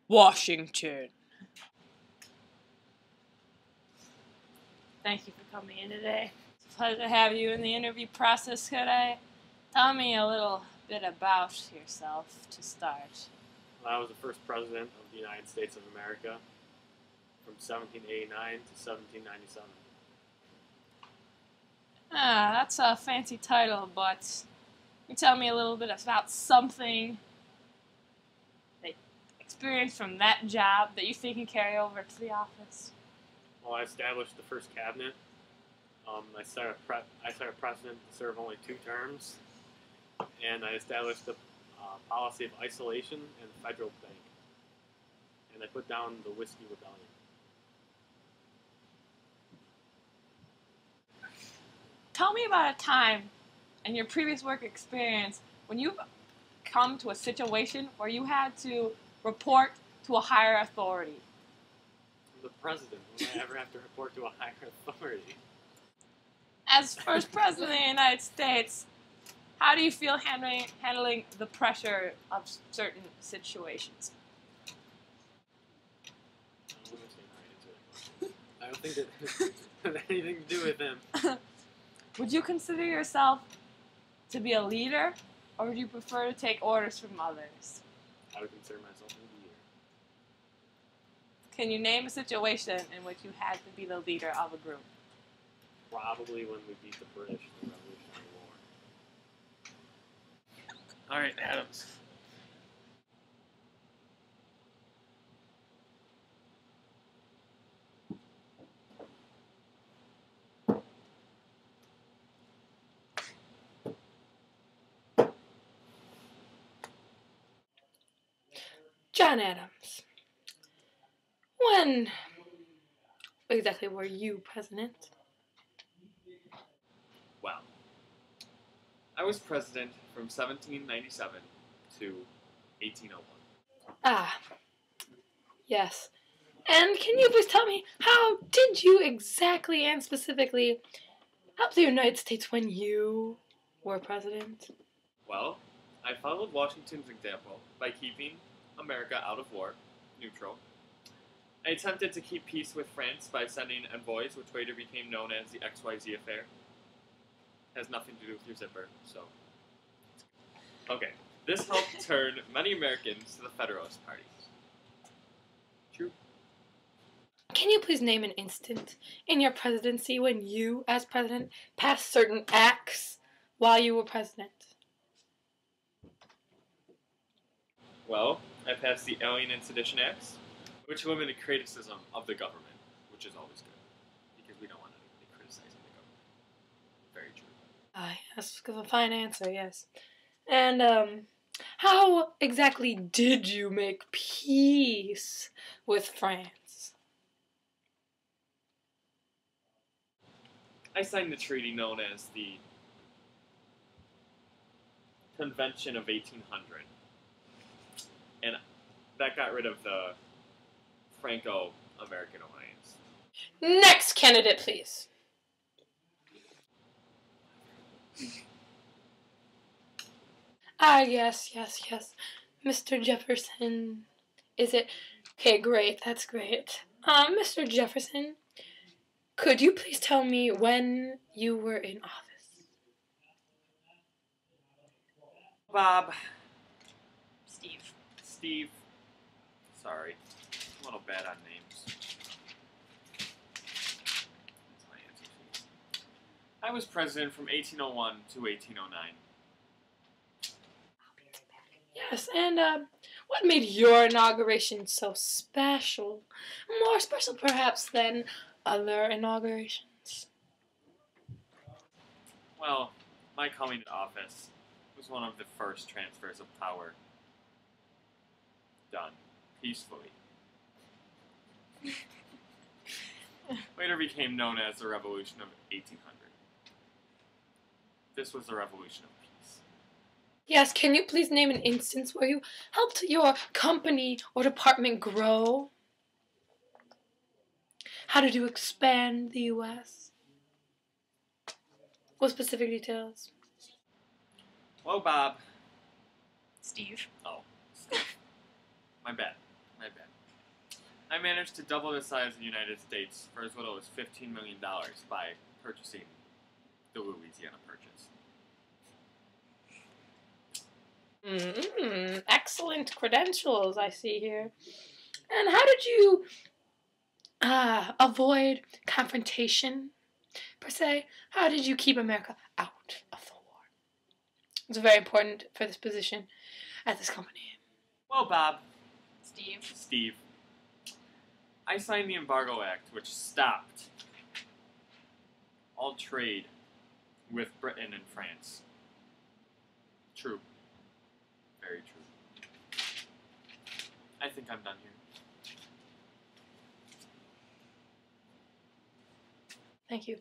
Washington. Thank you for coming in today. It's a pleasure to have you in the interview process. Could I tell me a little bit about yourself to start? I was the first president of the United States of America from 1789 to 1797. That's a fancy title, but can you tell me a little bit about something that experience from that job that you think you carry over to the office? Well, I established the first cabinet. I set a precedent to serve only 2 terms, and I established the policy of isolation and the federal bank, and I put down the Whiskey Rebellion. Tell me about a time in your previous work experience when you've come to a situation where you had to report to a higher authority. I'm the president. Will I ever have to report to a higher authority? As first president of the United States, how do you feel handling the pressure of certain situations? I don't think that has anything to do with him. Would you consider yourself to be a leader, or would you prefer to take orders from others? I would consider myself a leader. Can you name a situation in which you had to be the leader of a group? Probably when we beat the British in the Revolutionary War. All right, Adams. John Adams, when exactly were you president? Well, I was president from 1797 to 1801. Ah, yes. And can you please tell me, how did you exactly and specifically help the United States when you were president? Well, I followed Washington's example by keeping America out of war, neutral. I attempted to keep peace with France by sending envoys, which later became known as the XYZ affair. Has nothing to do with your zipper, so. Okay, this helped turn many Americans to the Federalist Party. True. Can you please name an instant in your presidency when you, as president, passed certain acts while you were president? Well, I passed the Alien and Sedition Acts, which limited criticism of the government, which is always good, because we don't want anybody criticizing the government. Very true. Yes, a fine answer, yes. And, how exactly did you make peace with France? I signed the treaty known as the Convention of 1800. And that got rid of the Franco-American alliance. Next candidate, please. Yes. Mr. Jefferson. Is it? Okay, great, that's great. Mr. Jefferson, could you please tell me when you were in office? Bob. Steve. Sorry. I'm a little bad on names. That's my answer, please. I was president from 1801 to 1809. Yes, and what made your inauguration so special? More special, perhaps, than other inaugurations? Well, my coming to office was one of the first transfers of power done peacefully. Later became known as the Revolution of 1800. This was the Revolution of Peace. Yes, can you please name an instance where you helped your company or department grow? How did you expand the U.S.? What specific details? Well, Bob. Steve. Oh, Steve. My bad. My bad. I managed to double the size of the United States for as little as $15 million by purchasing the Louisiana Purchase. Excellent credentials I see here. And how did you avoid confrontation, per se? How did you keep America out of the war? It's very important for this position at this company. Well, Bob, Steve. I signed the Embargo Act, which stopped all trade with Britain and France. True. Very true. I think I'm done here. Thank you.